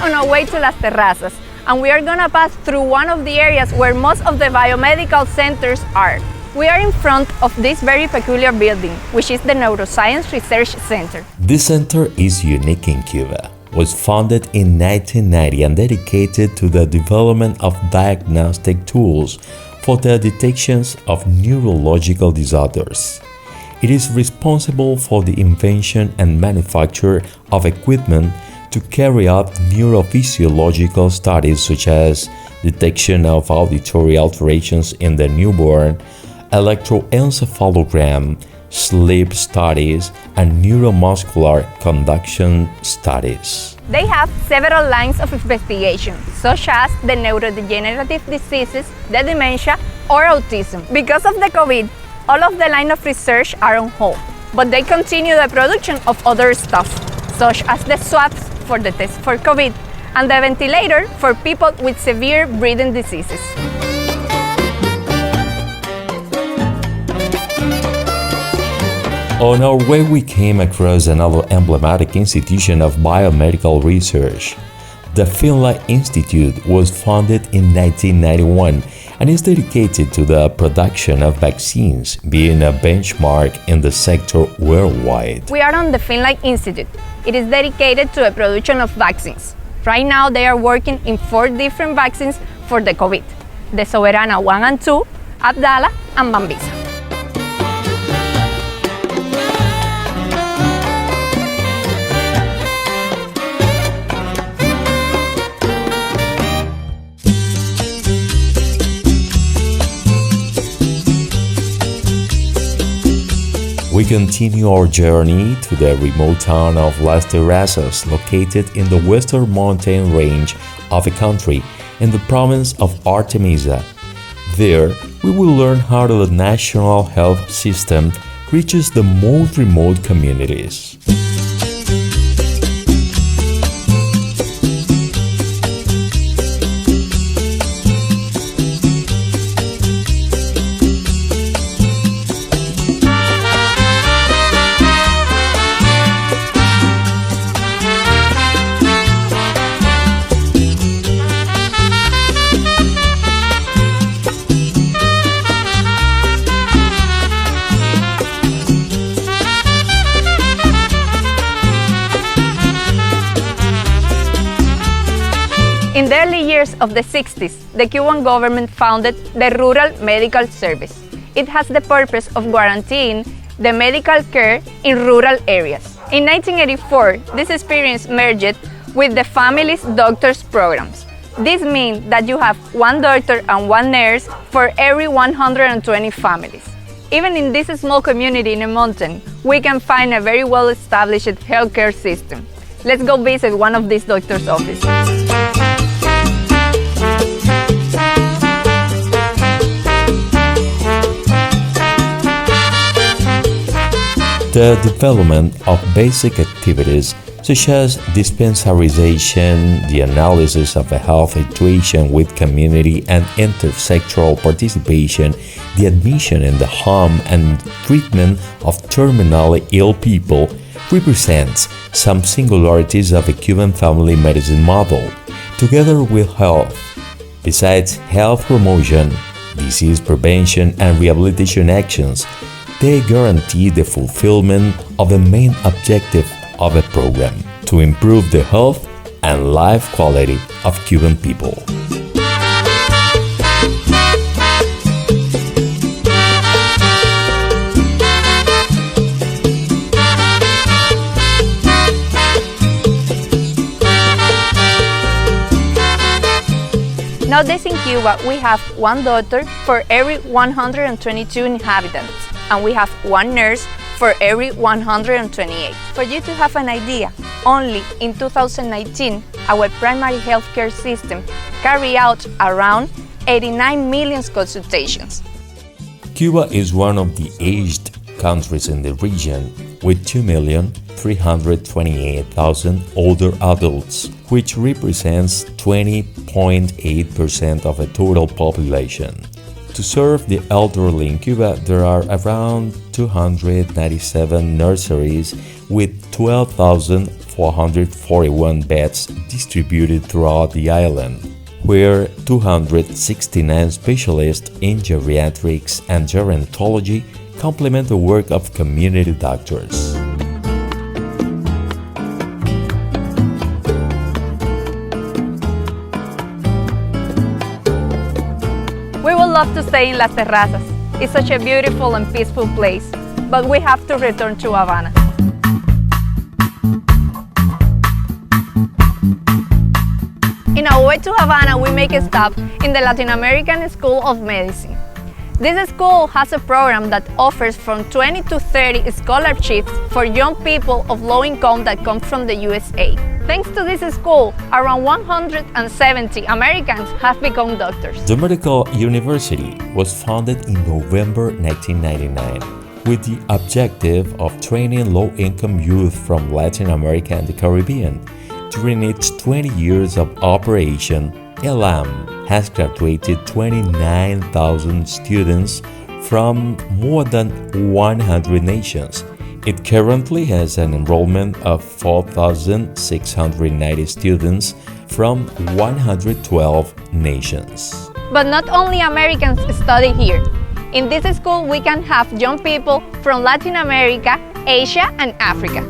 on our way to Las Terrazas, and we are gonna pass through one of the areas where most of the biomedical centers are. We are in front of this very peculiar building, which is the Neuroscience Research Center. This center is unique in Cuba. It was founded in 1990 and dedicated to the development of diagnostic tools for the detections of neurological disorders. It is responsible for the invention and manufacture of equipment to carry out neurophysiological studies such as detection of auditory alterations in the newborn, electroencephalogram, sleep studies, and neuromuscular conduction studies. They have several lines of investigation, such as the neurodegenerative diseases, the dementia, or autism. Because of the COVID, all of the line of research are on hold, but they continue the production of other stuff, such as the swabs for the test for COVID and the ventilator for people with severe breathing diseases. On our way, we came across another emblematic institution of biomedical research. The Finlay Institute was founded in 1991 and is dedicated to the production of vaccines, being a benchmark in the sector worldwide. We are on the Finlay Institute. It is dedicated to the production of vaccines. Right now, they are working in 4 different vaccines for the COVID: the Soberana 1 and 2, Abdala, and Bambisa. We continue our journey to the remote town of Las Terrazas, located in the western mountain range of the country in the province of Artemisa. There, we will learn how the national health system reaches the most remote communities. In the early years of the 60s, the Cuban government founded the Rural Medical Service. It has the purpose of guaranteeing the medical care in rural areas. In 1984, this experience merged with the Family's Doctors programs. This means that you have 1 doctor and 1 nurse for every 120 families. Even in this small community in a mountain, we can find a very well-established healthcare system. Let's go visit one of these doctors' offices. The development of basic activities such as dispensarization, the analysis of a health situation with community and intersectoral participation, the admission in the home and treatment of terminally ill people represents some singularities of the Cuban family medicine model, together with health. Besides health promotion, disease prevention, and rehabilitation actions, they guarantee the fulfillment of the main objective of a program: to improve the health and life quality of Cuban people. Nowadays in Cuba, we have 1 doctor for every 122 inhabitants, and we have 1 nurse for every 128. For you to have an idea, only in 2019, our primary healthcare system carried out around 89 million consultations. Cuba is one of the aged countries in the region, with 2,328,000 older adults, which represents 20.8% of the total population. To serve the elderly in Cuba, there are around 297 nurseries with 12,441 beds distributed throughout the island, where 269 specialists in geriatrics and gerontology complement the work of community doctors. We would love to stay in Las Terrazas. It's such a beautiful and peaceful place, but we have to return to Havana. In our way to Havana, we make a stop in the Latin American School of Medicine. This school has a program that offers from 20 to 30 scholarships for young people of low income that come from the USA. Thanks to this school, around 170 Americans have become doctors. The medical university was founded in November 1999 with the objective of training low-income youth from Latin America and the Caribbean. During its 20 years of operation, ELAM has graduated 29,000 students from more than 100 nations. It currently has an enrollment of 4,690 students from 112 nations. But not only Americans study here. In this school, we can have young people from Latin America, Asia, and Africa.